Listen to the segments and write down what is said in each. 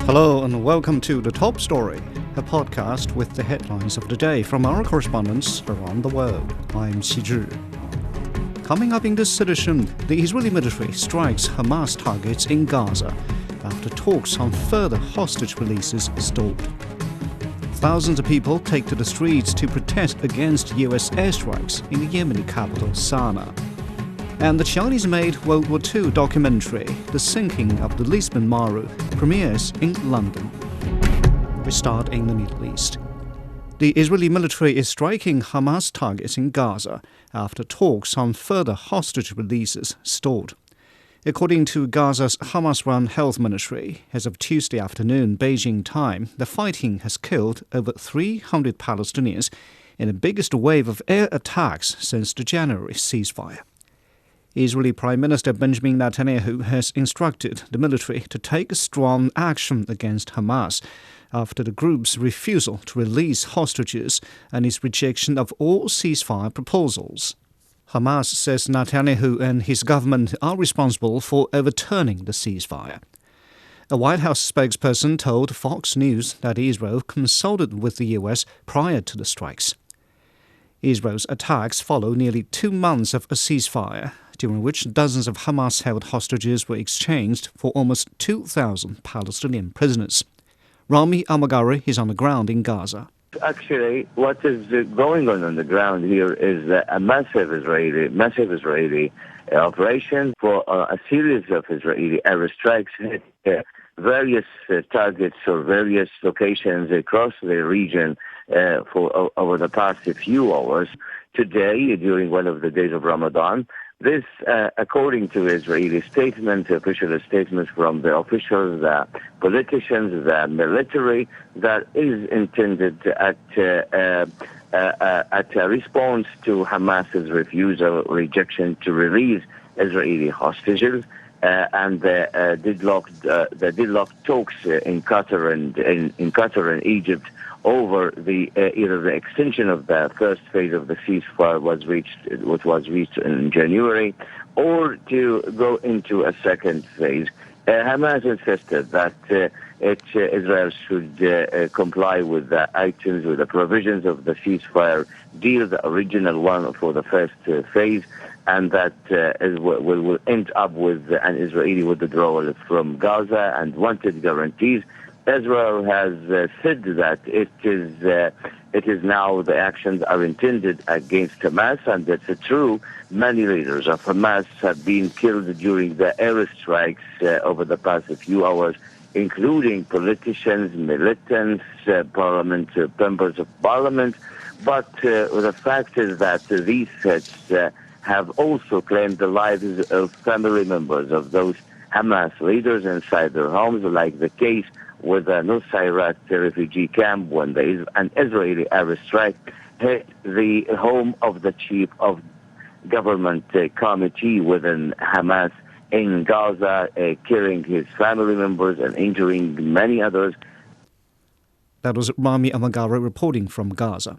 Hello and welcome to The Top Story, a podcast with the headlines of the day from our correspondents around the world. I'm Xizhi. Coming up in this edition, the Israeli military strikes Hamas targets in Gaza after talks on further hostage releases stalled. Thousands of people take to the streets to protest against US airstrikes in the Yemeni capital Sanaa. And the Chinese-made World War II documentary, The Sinking of the Lisbon Maru, premieres in London. We start in the Middle East. The Israeli military is striking Hamas targets in Gaza after talks on further hostage releases stalled. According to Gaza's Hamas-run health ministry, as of Tuesday afternoon Beijing time, the fighting has killed over 300 Palestinians in the biggest wave of air attacks since the January ceasefire. Israeli Prime Minister Benjamin Netanyahu has instructed the military to take strong action against Hamas after the group's refusal to release hostages and its rejection of all ceasefire proposals. Hamas says Netanyahu and his government are responsible for overturning the ceasefire. A White House spokesperson told Fox News that Israel consulted with the US prior to the strikes. Israel's attacks follow nearly 2 months of a ceasefire, during which dozens of Hamas-held hostages were exchanged for almost 2,000 Palestinian prisoners. Rami Almagari is on the ground in Gaza. Actually, what is going on the ground here is a massive Israeli operation for a series of Israeli airstrikes hit various targets or various locations across the region for over the past few hours. Today, during one of the days of Ramadan, this, according to Israeli statements, official statements from the officials, the politicians, the military, that is intended at a response to Hamas's refusal, rejection to release Israeli hostages, and the deadlocked talks in Qatar and Egypt over either the extension of the first phase of the ceasefire which was reached in January, or to go into a second phase. Hamas insisted that Israel should comply with the items, with the provisions of the ceasefire deal, the original one for the first phase, and that will end up with an Israeli withdrawal from Gaza and wanted guarantees. Israel has said that it is now the actions are intended against Hamas, and that's true. Many leaders of Hamas have been killed during the airstrikes over the past few hours, including politicians, militants, members of parliament. But the fact is that these hits have also claimed the lives of family members of those Hamas leaders inside their homes, like the case with the Nusayrat refugee camp when an Israeli airstrike hit the home of the chief of government committee within Hamas in Gaza, killing his family members and injuring many others. That was Rami Almagari reporting from Gaza.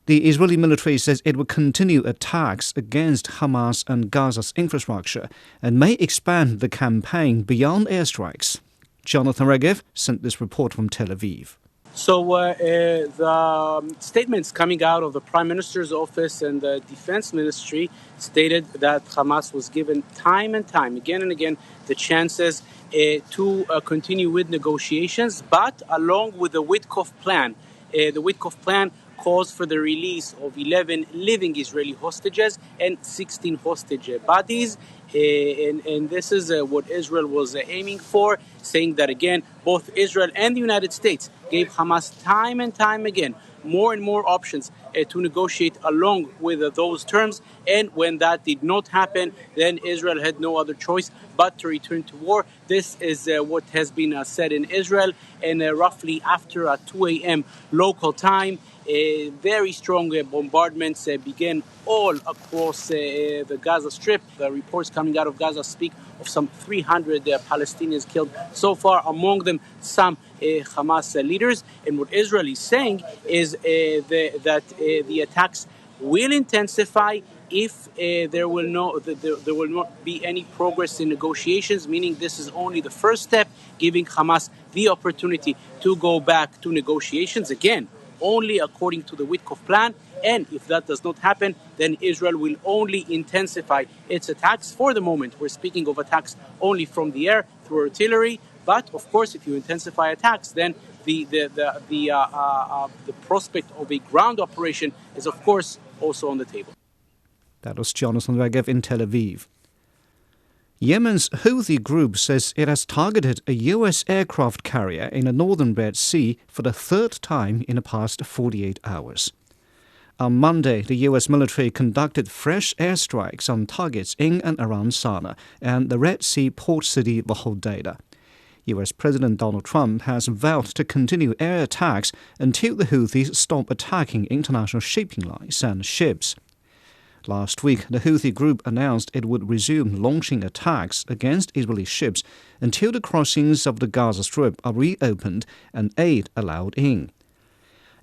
The Israeli military says it will continue attacks against Hamas and Gaza's infrastructure and may expand the campaign beyond airstrikes. Jonathan Regev sent this report from Tel Aviv. So the statements coming out of the Prime Minister's office and the Defense Ministry stated that Hamas was given time and time, again and again, the chances to continue with negotiations, but along with the Witkoff plan. The Witkoff plan calls for the release of 11 living Israeli hostages and 16 hostage bodies. And this is what Israel was aiming for, saying that, again, both Israel and the United States gave Hamas time and time again more and more options to negotiate along with those terms. And when that did not happen, then Israel had no other choice but to return to war. This is what has been said in Israel. And roughly after 2 a.m. local time, very strong bombardments began all across the Gaza Strip. The reports coming out of Gaza speak of some 300 Palestinians killed so far, among them some Hamas leaders. And what Israel is saying is that the attacks will intensify if there will not be any progress in negotiations, meaning this is only the first step, giving Hamas the opportunity to go back to negotiations, again, only according to the Witkoff plan. And if that does not happen, then Israel will only intensify its attacks. For the moment, we're speaking of attacks only from the air through artillery. But of course, if you intensify attacks, then the prospect of a ground operation is, of course, also on the table. That was Jonathan Regev in Tel Aviv. Yemen's Houthi group says it has targeted a U.S. aircraft carrier in the northern Red Sea for the third time in the past 48 hours. On Monday, the U.S. military conducted fresh airstrikes on targets in and around Sanaa and the Red Sea port city of Hodeidah. U.S. President Donald Trump has vowed to continue air attacks until the Houthis stop attacking international shipping lines and ships. Last week, the Houthi group announced it would resume launching attacks against Israeli ships until the crossings of the Gaza Strip are reopened and aid allowed in.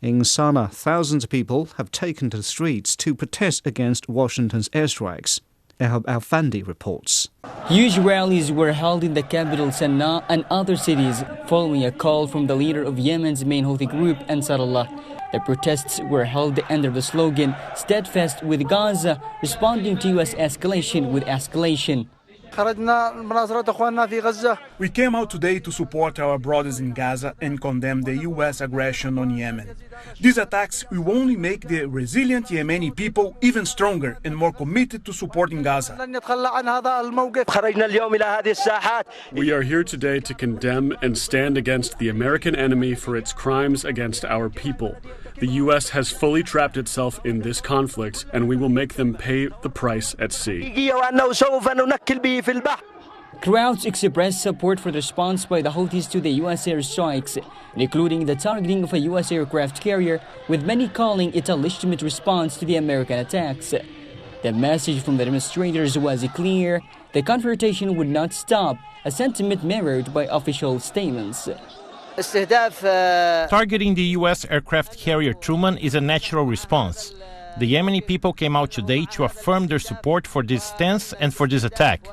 In Sanaa, thousands of people have taken to the streets to protest against Washington's airstrikes. Al-Fandi reports. Huge rallies were held in the capital Sanaa and other cities following a call from the leader of Yemen's main Houthi group, Ansarullah. The protests were held under the slogan, "Steadfast with Gaza," responding to U.S. escalation with escalation. We came out today to support our brothers in Gaza and condemn the U.S. aggression on Yemen. These attacks will only make the resilient Yemeni people even stronger and more committed to supporting Gaza. We are here today to condemn and stand against the American enemy for its crimes against our people. The U.S. has fully trapped itself in this conflict, and we will make them pay the price at sea. Crowds expressed support for the response by the Houthis to the U.S. airstrikes, including the targeting of a U.S. aircraft carrier, with many calling it a legitimate response to the American attacks. The message from the demonstrators was clear: the confrontation would not stop, a sentiment mirrored by official statements. Targeting the U.S. aircraft carrier Truman is a natural response. The Yemeni people came out today to affirm their support for this stance and for this attack.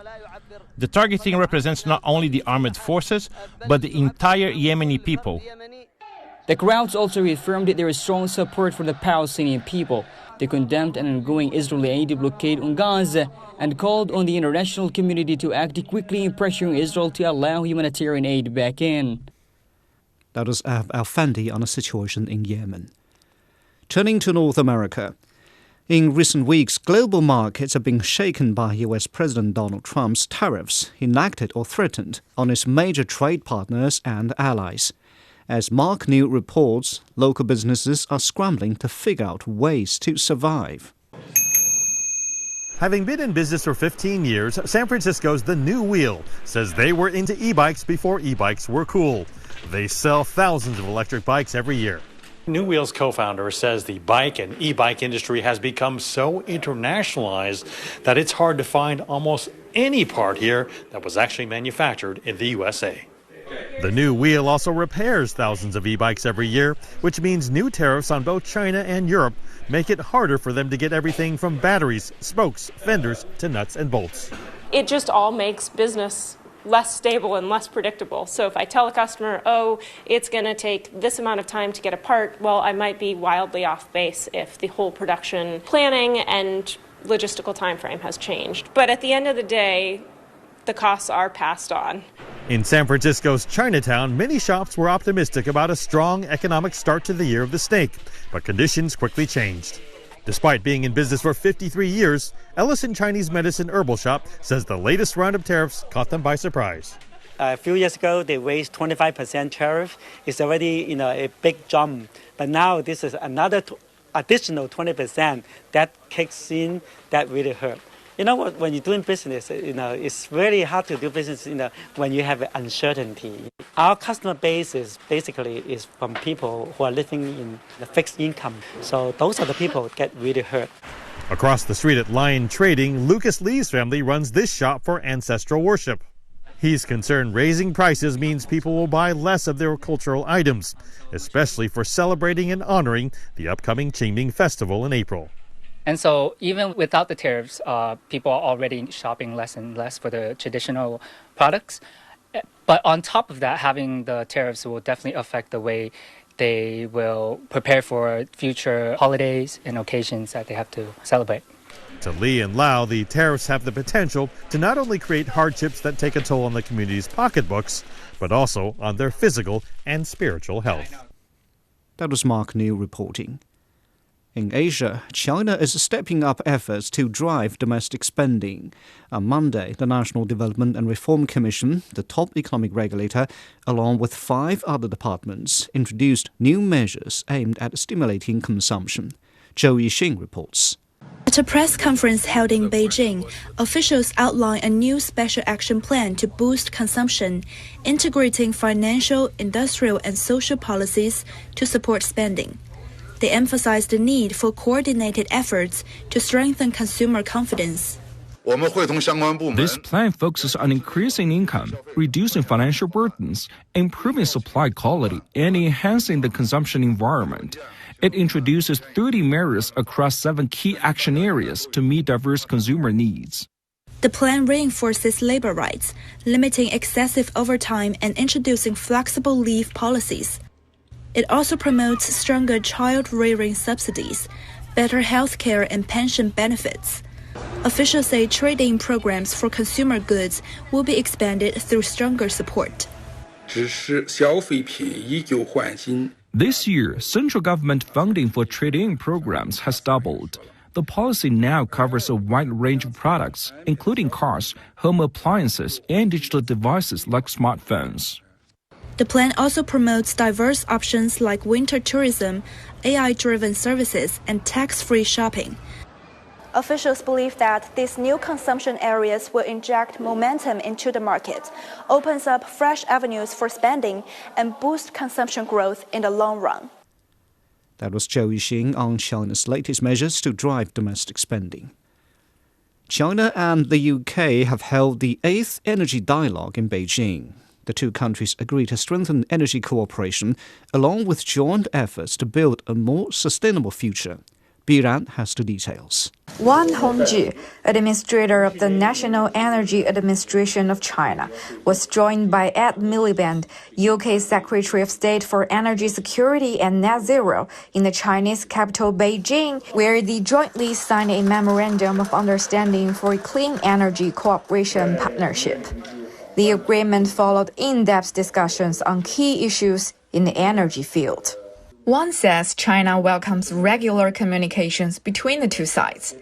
The targeting represents not only the armed forces, but the entire Yemeni people. The crowds also reaffirmed their strong support for the Palestinian people. They condemned an ongoing Israeli aid blockade on Gaza and called on the international community to act quickly in pressuring Israel to allow humanitarian aid back in. That was Al-Fandi on a situation in Yemen. Turning to North America. In recent weeks, global markets have been shaken by U.S. President Donald Trump's tariffs enacted or threatened on its major trade partners and allies. As Mark New reports, local businesses are scrambling to figure out ways to survive. Having been in business for 15 years, San Francisco's The New Wheel says they were into e-bikes before e-bikes were cool. They sell thousands of electric bikes every year. New Wheel's co-founder says the bike and e-bike industry has become so internationalized that it's hard to find almost any part here that was actually manufactured in the USA. The New Wheel also repairs thousands of e-bikes every year, which means new tariffs on both China and Europe make it harder for them to get everything from batteries, spokes, fenders to nuts and bolts. It just all makes business less stable and less predictable. So if I tell a customer, oh, it's going to take this amount of time to get a part, well, I might be wildly off base if the whole production planning and logistical time frame has changed. But at the end of the day, the costs are passed on. In San Francisco's Chinatown, many shops were optimistic about a strong economic start to the Year of the Snake, but conditions quickly changed. Despite being in business for 53 years, Ellison Chinese Medicine Herbal Shop says the latest round of tariffs caught them by surprise. A few years ago, they raised 25% tariff. It's already a big jump. But now this is another additional 20% that kicks in. That really hurt. You know what? When you're doing business, it's really hard to do business. When you have uncertainty. Our customer base is basically from people who are living in the fixed income. So those are the people who get really hurt. Across the street at Lion Trading, Lucas Lee's family runs this shop for ancestral worship. He's concerned raising prices means people will buy less of their cultural items, especially for celebrating and honoring the upcoming Qingming festival in April. And so even without the tariffs, people are already shopping less and less for the traditional products. But on top of that, having the tariffs will definitely affect the way they will prepare for future holidays and occasions that they have to celebrate. To Li and Lau, the tariffs have the potential to not only create hardships that take a toll on the community's pocketbooks, but also on their physical and spiritual health. That was Mark New reporting. In Asia, China is stepping up efforts to drive domestic spending. On Monday, the National Development and Reform Commission, the top economic regulator, along with 5 other departments, introduced new measures aimed at stimulating consumption. Zhou Yixing reports. At a press conference held in Beijing, officials outlined a new special action plan to boost consumption, integrating financial, industrial, and social policies to support spending. They emphasized the need for coordinated efforts to strengthen consumer confidence. This plan focuses on increasing income, reducing financial burdens, improving supply quality, and enhancing the consumption environment. It introduces 30 measures across 7 key action areas to meet diverse consumer needs. The plan reinforces labor rights, limiting excessive overtime and introducing flexible leave policies. It also promotes stronger child-rearing subsidies, better health care and pension benefits. Officials say trade-in programs for consumer goods will be expanded through stronger support. This year, central government funding for trade-in programs has doubled. The policy now covers a wide range of products, including cars, home appliances, and digital devices like smartphones. The plan also promotes diverse options like winter tourism, AI-driven services, and tax-free shopping. Officials believe that these new consumption areas will inject momentum into the market, opens up fresh avenues for spending, and boost consumption growth in the long run. That was Zhou Yixing on China's latest measures to drive domestic spending. China and the UK have held the 8th Energy Dialogue in Beijing. The 2 countries agreed to strengthen energy cooperation along with joint efforts to build a more sustainable future. Biran has the details. Wang Hongzhi, administrator of the National Energy Administration of China, was joined by Ed Miliband, UK Secretary of State for Energy Security and Net Zero, in the Chinese capital Beijing, where they jointly signed a memorandum of understanding for a clean energy cooperation partnership. The agreement followed in-depth discussions on key issues in the energy field. Wang says China welcomes regular communications between the 2 sides.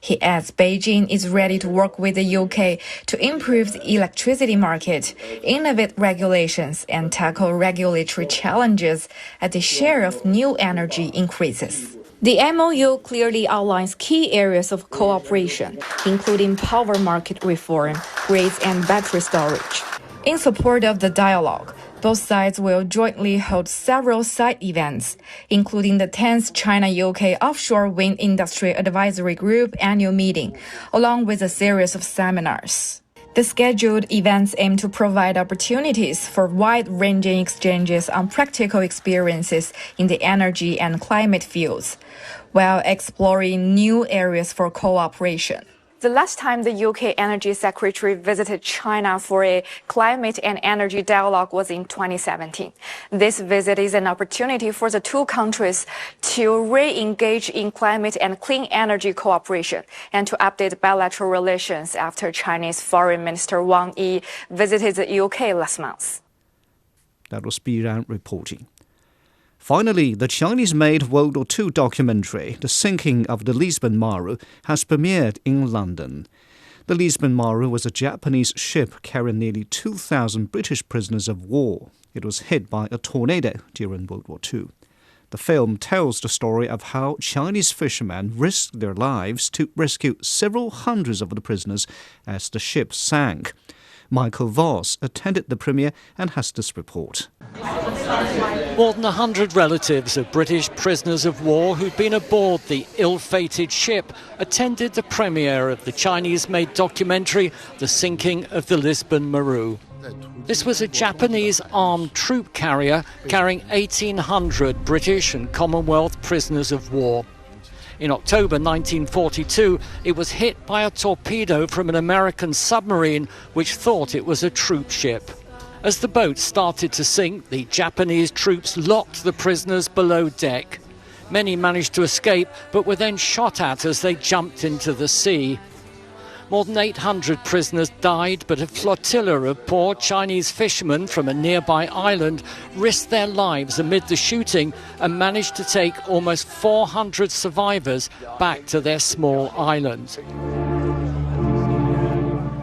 He adds Beijing is ready to work with the UK to improve the electricity market, innovate regulations, and tackle regulatory challenges as the share of new energy increases. The MOU clearly outlines key areas of cooperation, including power market reform, grids, and battery storage. In support of the dialogue, both sides will jointly hold several side events, including the 10th China-UK Offshore Wind Industry Advisory Group annual meeting, along with a series of seminars. The scheduled events aim to provide opportunities for wide-ranging exchanges on practical experiences in the energy and climate fields, while exploring new areas for cooperation. The last time the UK Energy Secretary visited China for a climate and energy dialogue was in 2017. This visit is an opportunity for the 2 countries to re-engage in climate and clean energy cooperation and to update bilateral relations after Chinese Foreign Minister Wang Yi visited the UK last month. That was Biran reporting. Finally, the Chinese-made World War II documentary, The Sinking of the Lisbon Maru, has premiered in London. The Lisbon Maru was a Japanese ship carrying nearly 2,000 British prisoners of war. It was hit by a tornado during World War II. The film tells the story of how Chinese fishermen risked their lives to rescue several hundreds of the prisoners as the ship sank. Michael Voss attended the premiere and has this report. More than 100 relatives of British prisoners of war who'd been aboard the ill-fated ship attended the premiere of the Chinese-made documentary, The Sinking of the Lisbon Maru. This was a Japanese armed troop carrier carrying 1,800 British and Commonwealth prisoners of war. In October 1942, it was hit by a torpedo from an American submarine which thought it was a troop ship. As the boat started to sink, the Japanese troops locked the prisoners below deck. Many managed to escape, but were then shot at as they jumped into the sea. More than 800 prisoners died, but a flotilla of poor Chinese fishermen from a nearby island risked their lives amid the shooting and managed to take almost 400 survivors back to their small island.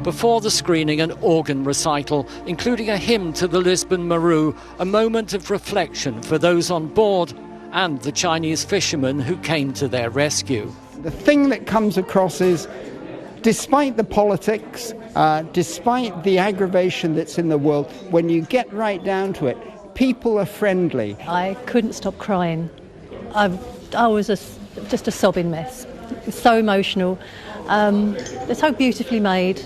Before the screening, an organ recital, including a hymn to the Lisbon Maru, a moment of reflection for those on board and the Chinese fishermen who came to their rescue. The thing that comes across is, despite the politics, despite the aggravation that's in the world, when you get right down to it, people are friendly. I couldn't stop crying. I was just a sobbing mess. It's so emotional. They're so beautifully made.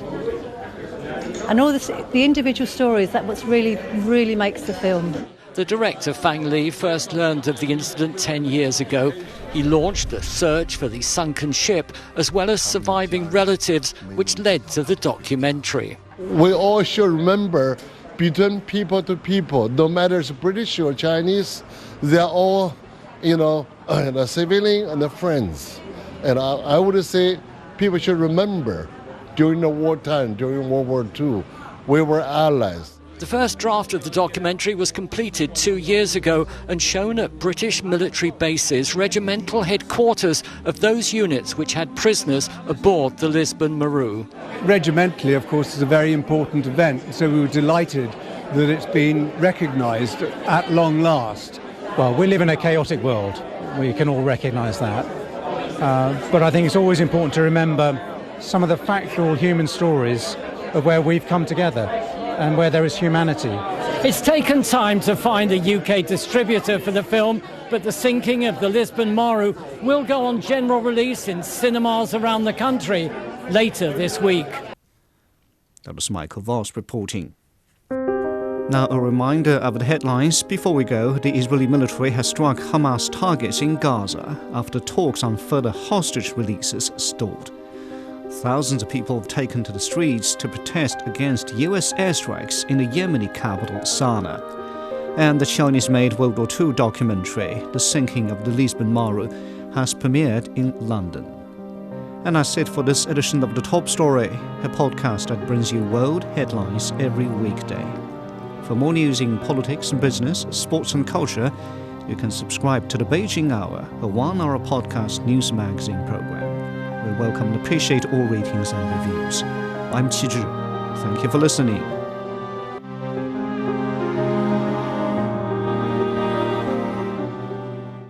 And all this, the individual stories, that's what really makes the film. The director, Fang Li, first learned of the incident 10 years ago. He launched a search for the sunken ship, as well as surviving relatives, which led to the documentary. We all should remember, between people to people, no matter it's British or Chinese, they're all, a civilian and the friends. And I would say people should remember, during the wartime, during World War II, we were allies. The first draft of the documentary was completed 2 years ago and shown at British military bases, regimental headquarters of those units which had prisoners aboard the Lisbon Maru. Regimentally, of course, is a very important event, so we were delighted that it's been recognised at long last. Well, we live in a chaotic world. We can all recognise that. But I think it's always important to remember some of the factual human stories of where we've come together and where there is humanity. It's taken time to find a UK distributor for the film, but the sinking of the Lisbon Maru will go on general release in cinemas around the country later this week. That was Michael Voss reporting. Now, a reminder of the headlines before we go. The Israeli military has struck Hamas targets in Gaza after talks on further hostage releases stalled. Thousands of people have taken to the streets to protest against US airstrikes in the Yemeni capital, Sanaa. And the Chinese-made World War II documentary, The Sinking of the Lisbon Maru, has premiered in London. And that's it for this edition of The Top Story, a podcast that brings you world headlines every weekday. For more news in politics and business, sports and culture, you can subscribe to the Beijing Hour, a one-hour podcast news magazine program. We welcome and appreciate all ratings and reviews. I'm Qi Zhi. Thank you for listening.